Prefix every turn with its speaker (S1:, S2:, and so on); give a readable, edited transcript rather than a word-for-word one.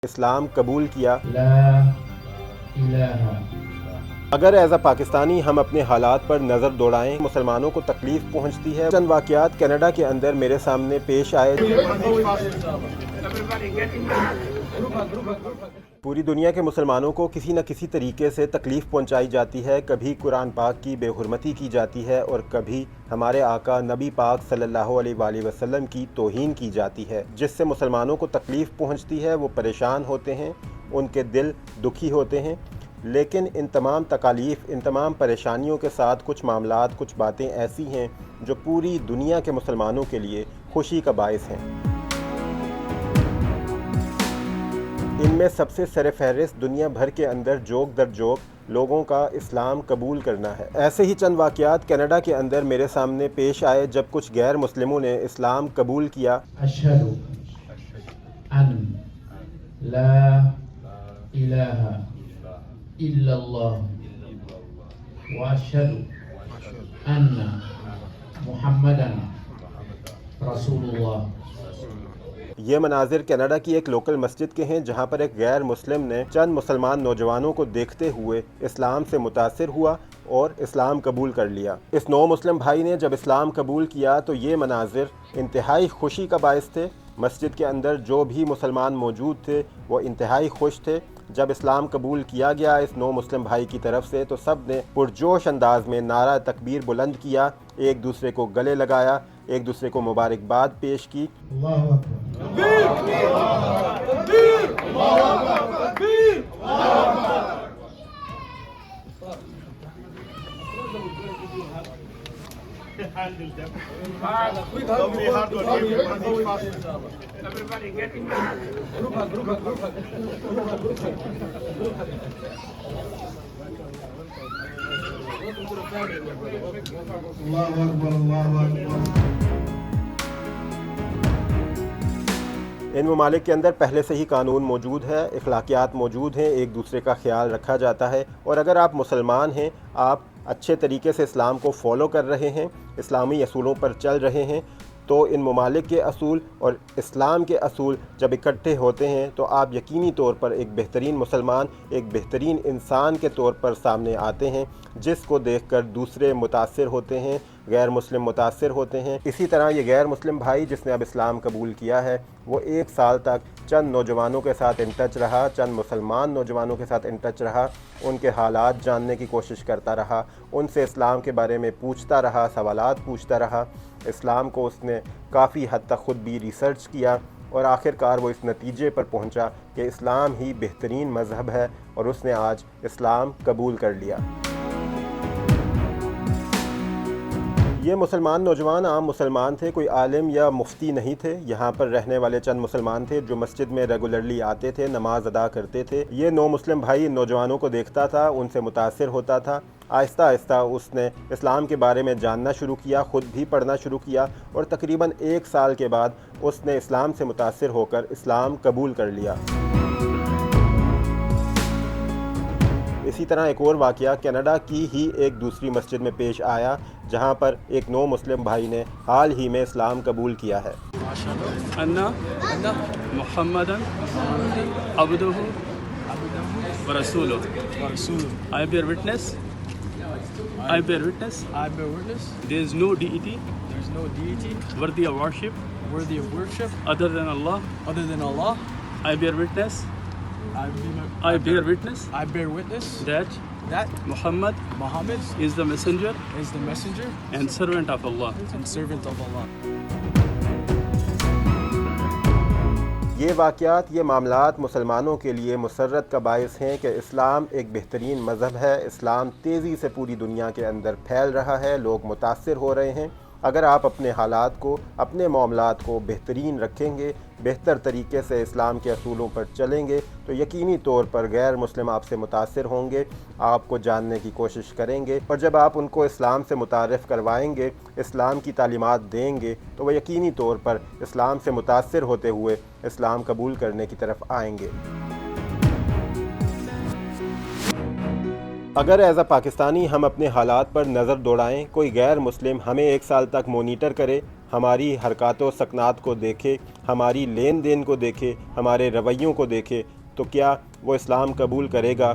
S1: اسلام قبول کیا۔
S2: لا الہ
S1: اگر ایز اے پاکستانی ہم اپنے حالات پر نظر دوڑائیں، مسلمانوں کو تکلیف پہنچتی ہے۔ چند واقعات کینیڈا کے اندر میرے سامنے پیش آئے۔ پوری دنیا کے مسلمانوں کو کسی نہ کسی طریقے سے تکلیف پہنچائی جاتی ہے۔ کبھی قرآن پاک کی بے حرمتی کی جاتی ہے اور کبھی ہمارے آقا نبی پاک صلی اللہ علیہ وآلہ وسلم کی توہین کی جاتی ہے، جس سے مسلمانوں کو تکلیف پہنچتی ہے۔ وہ پریشان ہوتے ہیں، ان کے دل دکھی ہوتے ہیں، لیکن ان تمام تکالیف، ان تمام پریشانیوں کے ساتھ کچھ معاملات، کچھ باتیں ایسی ہیں جو پوری دنیا کے مسلمانوں کے لیے خوشی کا باعث ہیں۔ ان میں سب سے سر فہرست دنیا بھر کے اندر جوک در جوک لوگوں کا اسلام قبول کرنا ہے۔ ایسے ہی چند واقعات کینیڈا کے اندر میرے سامنے پیش آئے جب کچھ غیر مسلموں نے اسلام قبول کیا۔
S2: اشہد ان لا الہ الا اللہ واشہد ان محمدا رسول اللہ۔
S1: یہ مناظر کینیڈا کی ایک لوکل مسجد کے ہیں، جہاں پر ایک غیر مسلم نے چند مسلمان نوجوانوں کو دیکھتے ہوئے اسلام سے متاثر ہوا اور اسلام قبول کر لیا۔ اس نو مسلم بھائی نے جب اسلام قبول کیا تو یہ مناظر انتہائی خوشی کا باعث تھے۔ مسجد کے اندر جو بھی مسلمان موجود تھے وہ انتہائی خوش تھے۔ جب اسلام قبول کیا گیا اس نو مسلم بھائی کی طرف سے تو سب نے پرجوش انداز میں نعرہ تکبیر بلند کیا، ایک دوسرے کو گلے لگایا، ایک دوسرے کو مبارکباد پیش کی۔
S2: اللہ اکبر۔ اللہ اکبر اللہ اکبر۔
S1: ان ممالک کے اندر پہلے سے ہی قانون موجود ہے، اخلاقیات موجود ہیں، ایک دوسرے کا خیال رکھا جاتا ہے، اور اگر آپ مسلمان ہیں، آپ اچھے طریقے سے اسلام کو فالو کر رہے ہیں، اسلامی اصولوں پر چل رہے ہیں، تو ان ممالک کے اصول اور اسلام کے اصول جب اکٹھے ہوتے ہیں تو آپ یقینی طور پر ایک بہترین مسلمان، ایک بہترین انسان کے طور پر سامنے آتے ہیں، جس کو دیکھ کر دوسرے متاثر ہوتے ہیں، غیر مسلم متاثر ہوتے ہیں۔ اسی طرح یہ غیر مسلم بھائی جس نے اب اسلام قبول کیا ہے، وہ ایک سال تک چند نوجوانوں کے ساتھ ان ٹچ رہا، چند مسلمان نوجوانوں کے ساتھ ان ٹچ رہا، ان کے حالات جاننے کی کوشش کرتا رہا، ان سے اسلام کے بارے میں پوچھتا رہا، سوالات پوچھتا رہا۔ اسلام کو اس نے کافی حد تک خود بھی ریسرچ کیا اور آخر کار وہ اس نتیجے پر پہنچا کہ اسلام ہی بہترین مذہب ہے، اور اس نے آج اسلام قبول کر لیا۔ یہ مسلمان نوجوان عام مسلمان تھے، کوئی عالم یا مفتی نہیں تھے۔ یہاں پر رہنے والے چند مسلمان تھے جو مسجد میں ریگولرلی آتے تھے، نماز ادا کرتے تھے۔ یہ نو مسلم بھائی ان نوجوانوں کو دیکھتا تھا، ان سے متاثر ہوتا تھا۔ آہستہ آہستہ اس نے اسلام کے بارے میں جاننا شروع کیا، خود بھی پڑھنا شروع کیا، اور تقریباً ایک سال کے بعد اس نے اسلام سے متاثر ہو کر اسلام قبول کر لیا۔ اسی طرح ایک اور واقعہ کینیڈا کی ہی ایک دوسری مسجد میں پیش آیا، جہاں پر ایک نو مسلم بھائی نے حال ہی میں اسلام قبول کیا ہے۔
S3: ان محمدا عبدہ ورسولہ۔ I bear witness there is no deity worthy of worship other than Allah. I bear witness that Muhammad is the messenger and servant of Allah.
S1: یہ واقعات، یہ معاملات مسلمانوں کے لیے مسرت کا باعث ہیں کہ اسلام ایک بہترین مذہب ہے۔ اسلام تیزی سے پوری دنیا کے اندر پھیل رہا ہے، لوگ متاثر ہو رہے ہیں۔ اگر آپ اپنے حالات کو، اپنے معاملات کو بہترین رکھیں گے، بہتر طریقے سے اسلام کے اصولوں پر چلیں گے، تو یقینی طور پر غیر مسلم آپ سے متاثر ہوں گے، آپ کو جاننے کی کوشش کریں گے، اور جب آپ ان کو اسلام سے متعارف کروائیں گے، اسلام کی تعلیمات دیں گے، تو وہ یقینی طور پر اسلام سے متاثر ہوتے ہوئے اسلام قبول کرنے کی طرف آئیں گے۔ اگر ایز اے پاکستانی ہم اپنے حالات پر نظر دوڑائیں، کوئی غیر مسلم ہمیں ایک سال تک مونیٹر کرے، ہماری حرکات و سکنات کو دیکھے، ہماری لین دین کو دیکھے، ہمارے رویوں کو دیکھے، تو کیا وہ اسلام قبول کرے گا؟